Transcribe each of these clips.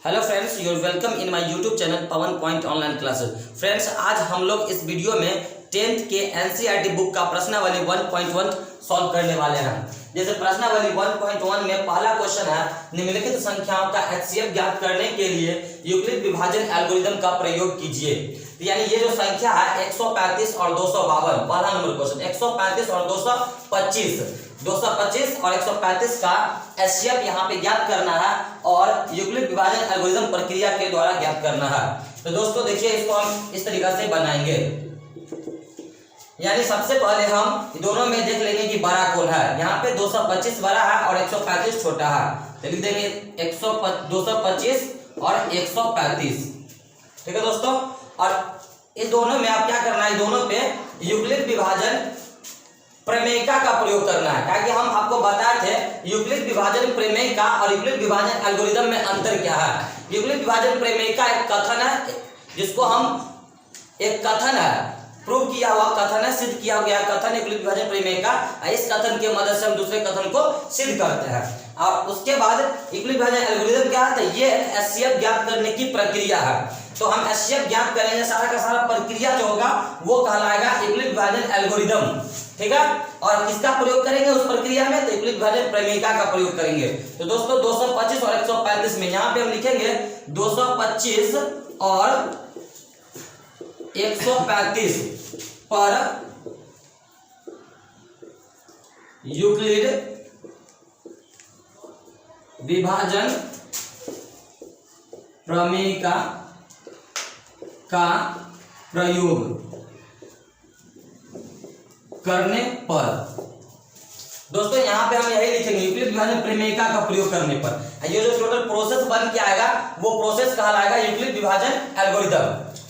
Hello friends, you're welcome in my YouTube channel Pawan point online classes. Friends, आज हम लोग इस वीडियो में 10th के एनसीईआरटी बुक का प्रश्नावली 1.1 सॉल्व करने वाले हैं। जैसे प्रश्नावली 1.1 में पहला क्वेश्चन है, निम्नलिखित संख्याओं का एचसीएफ ज्ञात करने के लिए यूक्लिड विभाजन एल्गोरिथम का प्रयोग कीजिए। यानी ये जो संख्या है 135 और 252, पहला नंबर क्वेश्चन 135 और 225 और 135 का एचसीएफ यहाँ पे ज्ञात करना है और यूक्लिड विभाजन एल्गोरिथम प्रक्रिया के द्वारा ज्ञात करना है। तो दोस्तों देखिए, इसको हम इस तरीके से बनाएंगे। यानी सबसे पहले हम दोनों में देख लेंगे कि बड़ा कौन है। यहाँ पे 225 बड़ा है और 135 छोटा है, तो लिख देंगे 225 और 135। ठीक है दोस्तों, और इन दोनों में आप क्या करना है, दोनों पे यूक्लिड विभाजन प्रमेयिका का प्रयोग करना है। ताकि हम आपको बताए थे यूक्लिड विभाजन प्रमेयिका और यूक्लिड विभाजन एल्गोरिथम में अंतर क्या है। यूक्लिड विभाजन प्रमेयिका एक कथन है, जिसको हम एक कथन है, प्रूव किया हुआ कथन है, सिद्ध किया गया कथन यूक्लिड विभाजन प्रमेयिका। इस कथन की मदद से हम दूसरे कथन को सिद्ध करते हैं। और उसके बाद यूक्लिड विभाजन एल्गोरिथम क्या है, तो ये एचसीएफ ज्ञात करने की प्रक्रिया है। तो हम एचसीएफ ज्ञात करेंगे, सारा का सारा प्रक्रिया जो होगा वो कहलाएगा यूक्लिड विभाजन एल्गोरिथम। ठीक है, और किसका प्रयोग करेंगे उस प्रक्रिया में, तो यूक्लिड विभाजन प्रमेयिका का प्रयोग करेंगे। तो दोस्तों 225 और 135 में यहाँ पे हम लिखेंगे 225 और 135 पर यूक्लिड विभाजन प्रमेयिका का प्रयोग करने पर। दोस्तों यहाँ पे हम यही लिखेंगे, यूक्लिड विभाजन प्रमेयिका का प्रयोग करने पर। ये जो टोटल प्रोसेस बन के आएगा वो प्रोसेस कहलाएगा यूक्लिड विभाजन एल्गोरिथम।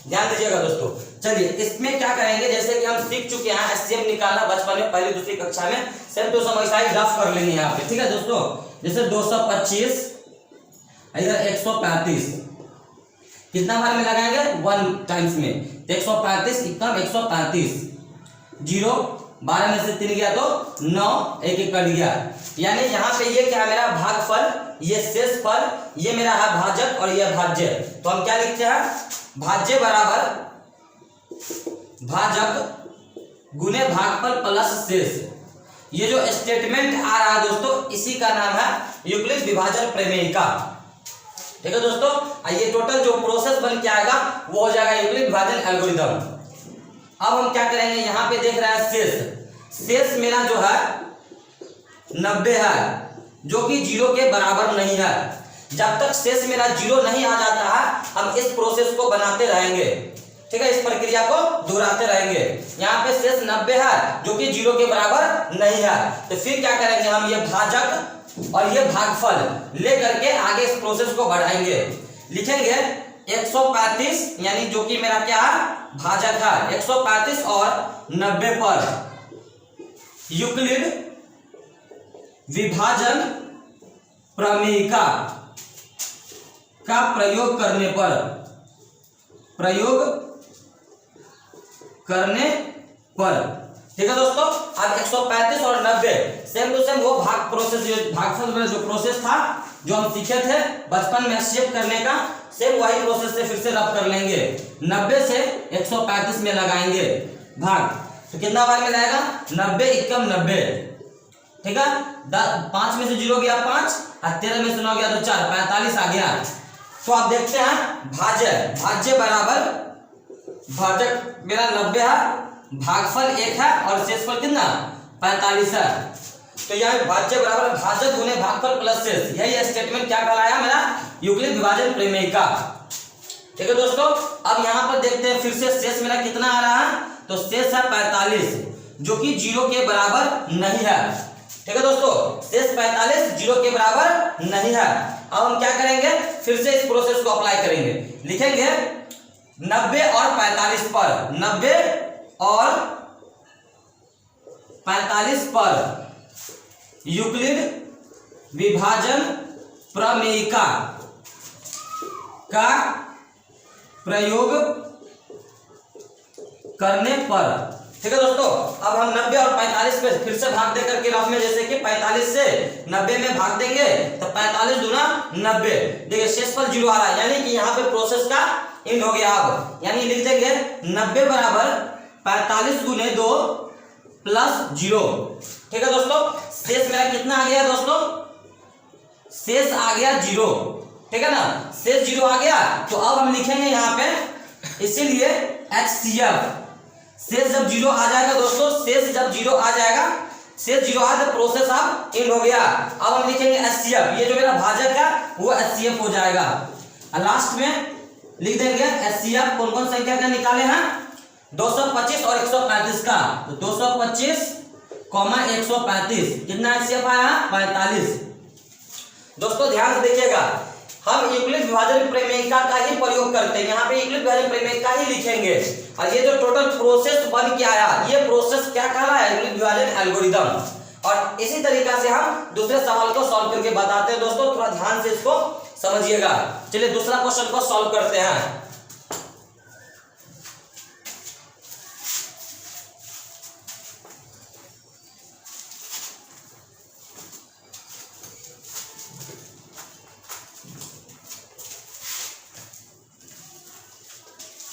ध्यान दीजिएगा दोस्तों। चलिए इसमें क्या करेंगे, जैसे कि हम सीख चुके हैं एचसीएफ निकालना बचपन में, पहली दूसरी कक्षा में, सेम टू सेम ऐसा ही रफ कर लेंगे यहाँ पे। ठीक है दोस्तों, जैसे 225 इधर 135 कितना बार में लगाएंगे, 1 टाइम्स में, 135 एकदम 135, 0 12 में से 3 गया तो 9, एक एक कट गया। यानी यहाँ पे ये क्या है, मेरा भागफल, ये शेषफल, ये मेरा है भाजक और ये भाज्य। तो हम क्या लिखते हैं, भाज्य बराबर भाजक गुने भागफल प्लस शेष। ये जो स्टेटमेंट आ रहा है दोस्तों, इसी का नाम है यूक्लिड विभाजन प्रमेयिका। ठीक है दोस्तों, ये टोटल जो प्रोसेस बन के आएगा वो हो जाएगा यूक्लिड विभाजन एल्गोरिथम। अब हम क्या करेंगे, यहाँ पे देख रहे हैं शेष। शेष मेरा जो है 90 है, जो कि 0 के बराबर नहीं है। जब तक शेष मेरा 0 नहीं आ जाता है, हम इस प्रोसेस को बनाते रहेंगे। ठीक है, इस प्रक्रिया को दोहराते रहेंगे। यहाँ पे शेष 90 है, जो कि 0 के बराबर नहीं है। तो फिर क्या करेंगे, हम ये भाजक और ये भागफल लेकर के आगे इस प्रोसेस को बढ़ाएंगे। लिखेंगे 135, यानी जो कि मेरा क्या है, भाजक है, 135 और 90 पर यूक्लिड विभाजन प्रमेयिका का प्रयोग करने पर। ठीक है दोस्तों, अब 135 और 90 सेम टू सेम वो भाग प्रोसेस, भागफल में जो प्रोसेस था जो हम सीखे थे बचपन में एचसीएफ करने का, सेम वही प्रोसेस से फिर से रब कर लेंगे। 90 से 135 में लगाएंगे भाग, तो कितना बार में लाएगा, 90 एकम 90। ठीक है, 5 में से 0 गया 5, और 13 में से 9 गया तो 4, 45 आ गया। तो आप देखते हैं भाज्य बराबर भाजक मेरा 90 है, भागफल 1 है और शेषफल कितना 45 है। तो यह भाज्य बराबर भाजक गुने भागफल प्लस शेष, यही स्टेटमेंट क्या कहलाया, मेरा यूक्लिड विभाजन प्रमेयिका। ठीक है दोस्तों, अब यहाँ पर देखते हैं फिर से शेष मेरा कितना आ रहा है, तो शेष है 45, जो कि 0 के बराबर नहीं है। ठीक है दोस्तों, शेष 45 0 के बराबर नहीं है। अब हम क्या करेंगे, फिर से इस प्रोसेस को अप्लाई करेंगे। लिखेंगे 90 और 45 पर, 90 और 45 पर यूक्लिड विभाजन प्रमेयिका का प्रयोग करने पर। ठीक है दोस्तों। अब हम 90 और 45 पे फिर से भाग दे करके रफ में, जैसे कि 45 से 90 में भाग देंगे तो 45 दूना 90, देखिए शेषफल 0 आ रहा है, यानी कि यहाँ पे प्रोसेस का एंड हो गया। अब यानी लिख देंगे 90 बराबर 45 गुने 2 प्लस 0। ठीक है दोस्तों, शेष मेरा कितना आ गया दोस्तों, शेष आ गया 0। ठीक है ना, शेष 0 आ गया। तो अब हम लिखेंगे यहाँ पे, इसीलिए HCF, शेष जब 0 आ जाएगा दोस्तों, शेष जब 0 आ जाएगा, शेष 0 आ तो प्रोसेस अब एंड हो गया। अब हम लिखेंगे HCF, ये जो मेरा भाजक है वो HCF हो जाएगा। और लास्ट में लिख देंगे HCF कौन कौन संख्या का निकाले हैं, 225 और 135 का। तो 225, 135 कितना HCF आया, 45। दोस्तों ध्यान से देखिएगा, हम यूक्लिड विभाजन प्रमेयिका का ही प्रयोग करते हैं, यहाँ पे यूक्लिड विभाजन प्रमेयिका ही लिखेंगे। और ये जो टोटल प्रोसेस बन के आया, ये प्रोसेस क्या कहला है, यूक्लिड विभाजन एल्गोरिदम। और इसी तरीका से हम दूसरे सवाल को सॉल्व करके बताते हैं दोस्तों, थोड़ा ध्यान से इसको समझिएगा। चलिए दूसरा क्वेश्चन को सॉल्व करते हैं।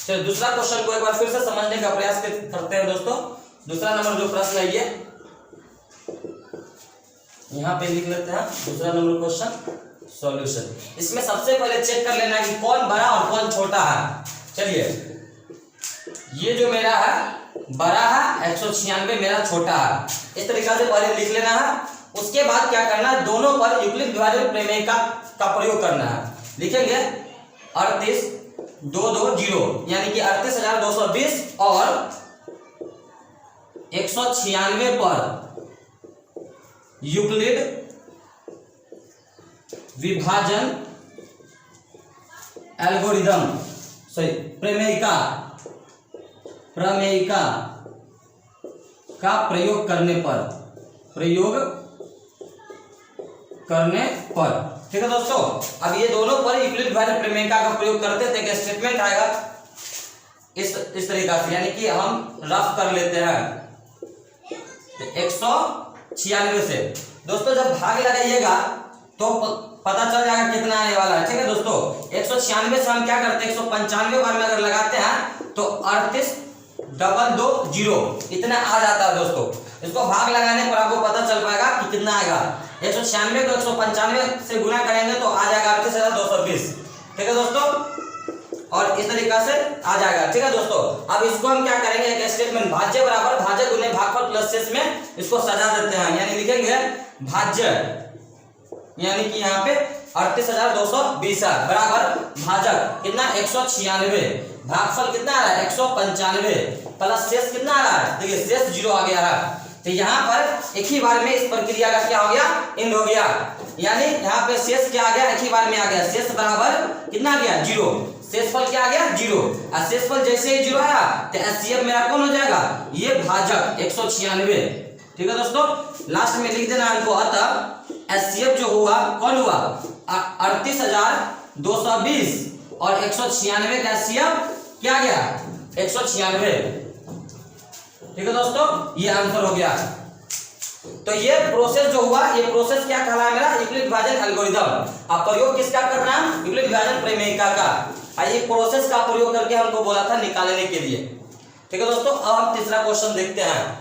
चलिए दूसरा क्वेश्चन को एक बार फिर से समझने का प्रयास करते हैं दोस्तों। दूसरा नंबर जो प्रश्न है ये यहाँ पे लिख लेते हैं, दूसरा नंबर क्वेश्चन सॉल्यूशन। इसमें सबसे पहले चेक कर लेना कि कौन बड़ा और कौन छोटा है। चलिए ये जो मेरा है बड़ा है, 196 मेरा छोटा है, इस तरीका से पहले लिख लेना है। उसके बाद क्या करना है, दोनों पर यूक्लिड विभाजन प्रमेय का प्रयोग करना है। लिखेंगे 38 220, यानी कि 38,220 और 196 पर यूक्लिड विभाजन एल्गोरिदम, सॉरी प्रमेयिका का प्रयोग करने पर, ठीक है दोस्तों। अब ये दोनों पर यूक्लिड विभाजन प्रमेयिका का प्रयोग करते थे, स्टेटमेंट आएगा इस तरीका से, यानी कि हम रफ कर लेते हैं 196 से। दोस्तों जब भाग लगाइएगा तो पता चल जाएगा कितना आने वाला है। ठीक है दोस्तों, 196 से हम क्या करते हैं, 195 बार में अगर लगाते हैं तो 38,220 इतना आ जाता है दोस्तों। इसको भाग लगाने पर आपको पता चल पाएगा कि कितना आएगा। 196 को 195 से गुना करेंगे तो आ जाएगा 38,220। ठीक है दोस्तों, और इस तरीका से आ जाएगा। ठीक है दोस्तों, अब इसको हम क्या करेंगे, एक स्टेटमेंट भाज्य बराबर भाजक गुने भागफल प्लस शेष में इसको सजा देते हैं। यानी लिखेंगे भाज्य, यानी कि यहाँ पे 38,220 बराबर भाजक कितना 196, भागफल कितना आ रहा है 195 प्लस शेष कितना आ रहा है, देखिए शेष 0 आ गया है। तो यहाँ पर एक ही बार में इस प्रक्रिया का क्या हो गया, एंड हो गया। यानी यहाँ पे शेष क्या आ गया, एक ही बार में आ गया, शेष बराबर कितना आ गया 0, शेषफल क्या आ गया 0। और शेषफल जैसे ही 0 आया तो HCF मेरा कौन हो जाएगा, ये भाजक 196। ठीक है दोस्तों, लास्ट में लिख देना इनको। अतः HCF जो हुआ कौन हुआ 38,220 और 196 का HCF क्या गया 196। ठीक है दोस्तों, ये आंसर हो गया। तो ये प्रोसेस जो हुआ, ये प्रोसेस क्या कहलाया मेरा, यूक्लिड विभाजन एल्गोरिदम। अब प्रयोग किसका करना है, यूक्लिड विभाजन प्रमेयिका का। ये प्रोसेस का प्रयोग करके हमको बोला था निकालने के लिए। ठीक है दोस्तों, अब हम तीसरा क्वेश्चन देखते हैं।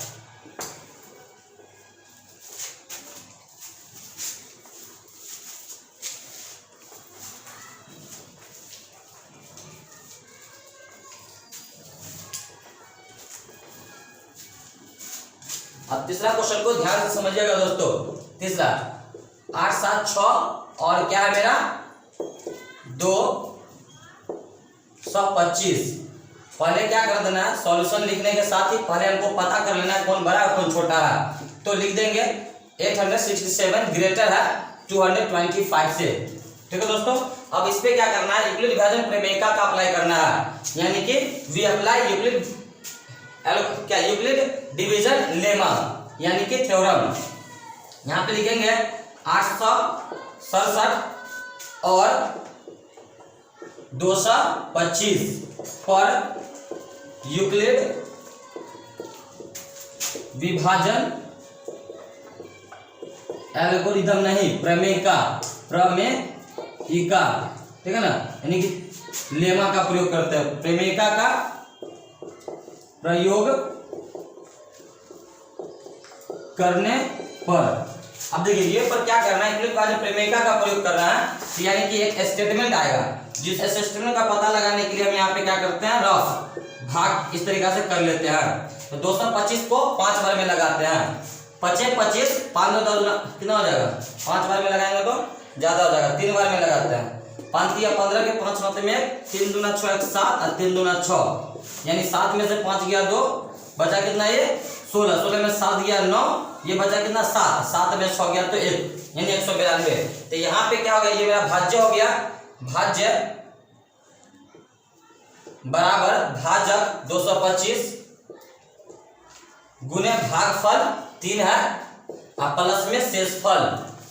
अब तीसरा क्वेश्चन को ध्यान से समझिएगा दोस्तों। तीसरा 8 7 6 और क्या है मेरा 225। पहले क्या कर देना है, सॉल्यूशन लिखने के साथ ही पहले हमको पता कर लेना है कौन बड़ा है कौन छोटा है। तो लिख देंगे 867 ग्रेटर है 225 से। ठीक है दोस्तों, अब इस पे क्या करना है, यूक्लिड विभाजन प्रमेयिका का अप्लाई करना है। यानी कि we apply Euclid division lemma, यानी कि थ्योरम। यहाँ पे लिखेंगे 867 और 225 पर यूक्लिड विभाजन एल्गोरिदम नहीं, प्रमेयिका, प्रमेयिका, ठीक है ना, यानी कि लेमा का प्रयोग करते हैं, प्रमेयिका का प्रयोग करने पर। अब देखिए ये पर क्या करना है, यूक्लिड विभाजन प्रमेयिका का प्रयोग कर रहा है, यानी कि एक स्टेटमेंट आएगा, जिस स्टेटमेंट का पता लगाने के लिए हम यहाँ पे क्या करते हैं, रफ भाग इस तरीका से कर लेते हैं। तो 225 को 5 बार में लगाते हैं, 25 25 5 कितना हो जाएगा, 5 बार में लगाएंगे तो ज्यादा हो जाएगा, 3 बार में लगाते हैं, 5 या 15 के 5 होते में 3 दूना 6 7 और 3 दूना 6, यानी 7 में से 5 गया 2, बचा कितना ये 16, 16 में 7 गया 9, ये बचा कितना 7, 7 में 6 गया तो 1, यानी 192। तो यहाँ पे क्या हो गया, ये मेरा भाज्य हो गया, भाज्य बराबर भाजक 225 गुने भागफल 3 है और प्लस में शेषफल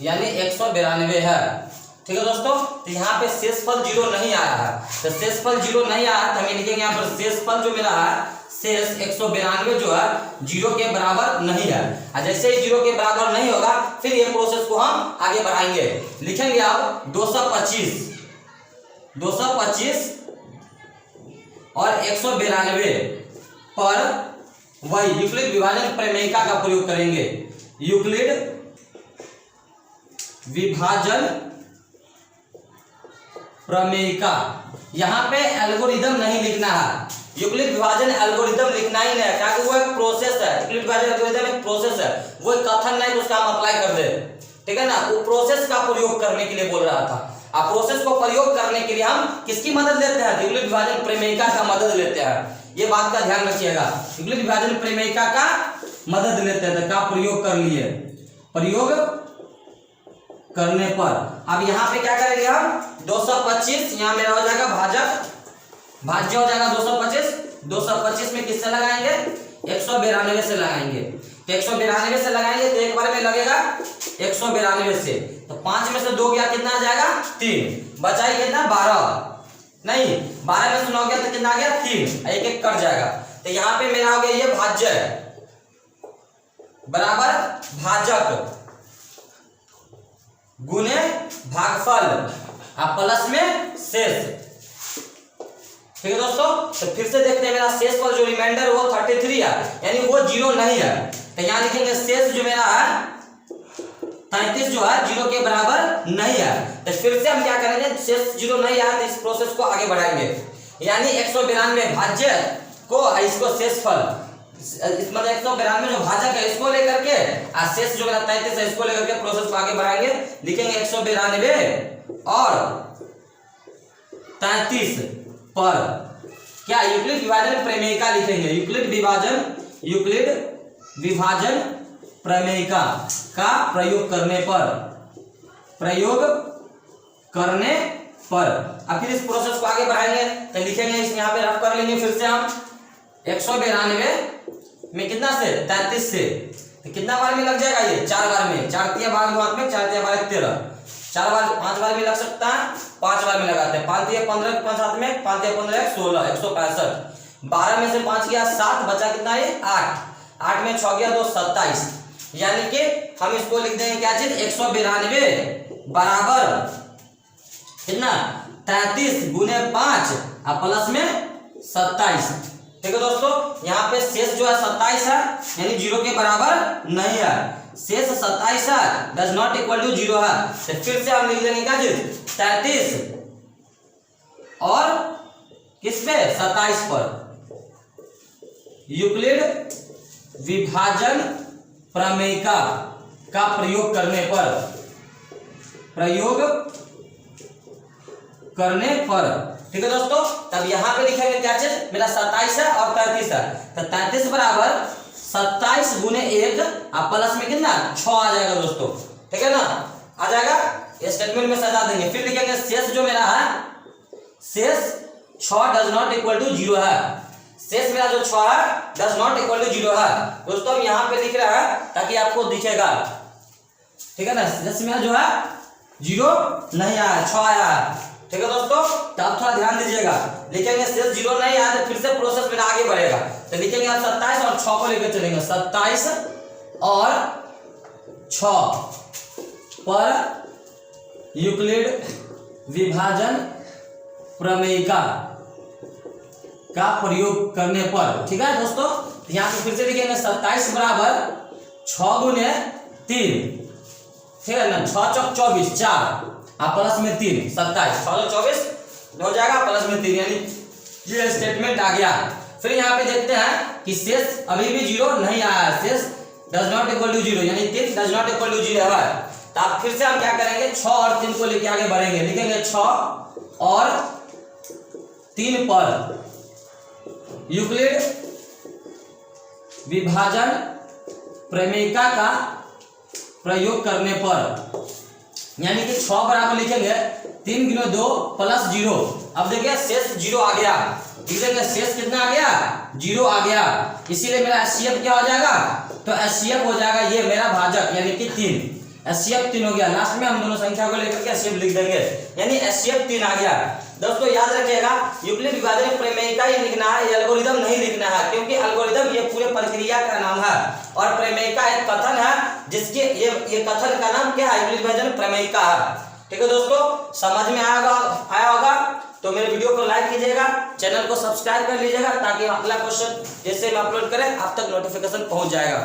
यानी 192 है, ठीक है दोस्तों। तो यहाँ पे शेषफल 0 नहीं आया है, तो शेषफल 0 नहीं आया तो हम लिखेंगे यहाँ पर शेषफल जो मेरा है, शेष 192 जो है 0 के बराबर नहीं है, और जैसे ही 0 के बराबर नहीं होगा फिर ये प्रोसेस को हम आगे बढ़ाएंगे, लिखेंगे अब 225 और 192 पर वही यूक्लिड विभाजन प्रमेयिका का प्रयोग करेंगे, यूक्लिड विभाजन प्रमेयिका। यहाँ पे एल्गोरिदम नहीं लिखना है, यूक्लिड विभाजन एल्गोरिदम लिखना ही नहीं है, क्या वो एक प्रोसेस है, यूक्लिड विभाजन एल्गोरिदम एक प्रोसेस है, वो एक कथन नहीं उसका हम अप्लाई कर दे, ठीक है ना, वो प्रोसेस का प्रयोग करने के लिए बोल रहा था। अब प्रोसेस को प्रयोग करने के लिए हम किसकी मदद लेते हैं, यूक्लिड विभाजन प्रमेयिका का मदद लेते हैं, ये बात का ध्यान रखिएगा, यूक्लिड विभाजन प्रमेयिका का मदद लेते हैं, का प्रयोग कर लिए, प्रयोग करने पर। अब यहाँ पे क्या करेंगे हम 225, यहाँ मेरा हो जाएगा भाजक, भाज्य हो जाएगा 225 में किससे लगाएंगे, 192 से लगाएंगे, तो 192 से लगाएंगे तो एक बार में लगेगा 192 से, तो 5 में से 2 गया कितना आ जाएगा 3, बचा ही कितना 12 नहीं, 12 में से 9 गया तो कितना आ गया 3, एक एक कट जाएगा। तो यहाँ पे मेरा हो गया ये भाज्य बराबर भाजक गुने भागफल अब प्लस में शेष, ठीक है दोस्तों। तो फिर से देखते हैं मेरा शेषफल जो रिमाइंडर वो 33 है, यानी वो 0 नहीं है, तो यहाँ लिखेंगे शेष जो मेरा है 33 जो है 0 के बराबर नहीं है, तो फिर से हम क्या करेंगे, शेष 0 नहीं आया तो इस प्रोसेस को आगे बढ़ाएंगे, यानी 192 भाज्य को इसको शेषफल मतलब 192 जो भाजक है इसको लेकर के और शेष जो मेरा 33 है इसको लेकर के प्रोसेस को आगे बढ़ाएंगे, लिखेंगे 192 और 33 पर क्या यूक्लिड विभाजन प्रमेयिका लिखेंगे, यूक्लिड विभाजन प्रमेयिका का प्रयोग करने पर अब फिर इस प्रोसेस को आगे बढ़ाएंगे, तो लिखेंगे इस यहाँ पे रफ कर लेंगे फिर से हम 192 में कितना से 33 से, तो कितना बार में लग जाएगा ये 4 बार में, 4 तिया भाग 2 में 4 तिया भाग 13, 4 बार 5 बार में लग सकता है, 5 बार में लगाते हैं, 5 तिया 15 5 7 में 5 तिया 15 16 165, 12 में से 5 गया 7, बचा कितना है 8 में 6 गया 2 27, यानी कि हम इसको लिख देंगे क्या चीज 192 बराबर कितना 33 गुने 5 और प्लस में 27, ठीक है दोस्तों। यहाँ पे शेष जो है 27 है, यानी 0 के बराबर नहीं है, शेष 27 है, डज नॉट इक्वल टू 0 है, तो फिर से हम लिख देंगे क्या चीज 33 और किस पे 27 पर यूक्लिड विभाजन प्रमेयिका का प्रयोग करने पर, ठीक है दोस्तों। तब यहाँ पे लिखेंगे क्या चीज मेरा 27 है और 33 है, तो 33 बराबर 27 गुने 1 और प्लस में कितना 6 आ जाएगा दोस्तों, ठीक है ना, आ जाएगा, स्टेटमेंट में सजा देंगे। फिर लिखेंगे शेष जो मेरा है शेष 6 डज नॉट इक्वल टू 0 है, शेष मेरा जो 6 है डज नॉट इक्वल टू 0 है दोस्तों, हम यहाँ पे लिख रहे हैं ताकि आपको दिखेगा, ठीक है ना, शेष मेरा जो है 0 नहीं आया 6 आया है, ठीक है दोस्तों। तो आप थोड़ा ध्यान दीजिएगा, लिखेंगे शेष 0 नहीं आया तो फिर से प्रोसेस में आगे बढ़ेगा, तो लिखेंगे आप 27 और 6 को लेकर चलेंगे, 27 और 6 पर यूक्लिड विभाजन प्रमेय का प्रयोग करने पर। ठीक है दोस्तों, यहाँ पे फिर से लिखेंगे 27 बराबर 6 गुने 3, ठीक है ना, 6 चौक 24, 4 आप प्लस में 3, 27, 6 चौक 24 हो जाएगा, प्लस में 3, यानी ये स्टेटमेंट आ गया। फिर यहाँ पे देखते हैं कि शेष अभी भी 0 नहीं आया, शेष डज नॉट इक्वल टू 0, यानी 3 डज नॉट इक्वल टू 0 है। तो आप फिर से हम क्या करेंगे, 6 और 3 को लेके आगे बढ़ेंगे, लिखेंगे 6 और 3 पर यूक्लिड विभाजन प्रमेयिका का प्रयोग करने पर, यानी कि 6 बराबर लिखेंगे 3 गुना 2 प्लस 0। अब देखिए शेष 0 आ गया, लिखेंगे शेष कितना आ गया, 0 आ गया, इसीलिए मेरा एचसीएफ क्या हो जाएगा, तो एचसीएफ हो जाएगा ये मेरा भाजक यानी कि 3, एचसीएफ 3 हो गया। लास्ट में हम दोनों संख्या को लेकर के एचसीएफ लिख देंगे, यानी एचसीएफ 3 आ गया। दोस्तों याद रखिएगा, यूक्लिड विभाजन प्रमेयिका ये लिखना है, ये एल्गोरिथम नहीं लिखना है, क्योंकि एल्गोरिथम ये पूरे प्रक्रिया का नाम है और प्रमेयिका एक कथन है, जिसके ये कथन का नाम क्या है, यूक्लिड विभाजन प्रमेयिका है। ठीक है दोस्तों, समझ में आया होगा तो मेरे वीडियो को लाइक कीजिएगा, चैनल को सब्सक्राइब कर लीजिएगा, ताकि अगला क्वेश्चन जैसे मैं अपलोड करें आप तक नोटिफिकेशन पहुंच जाएगा।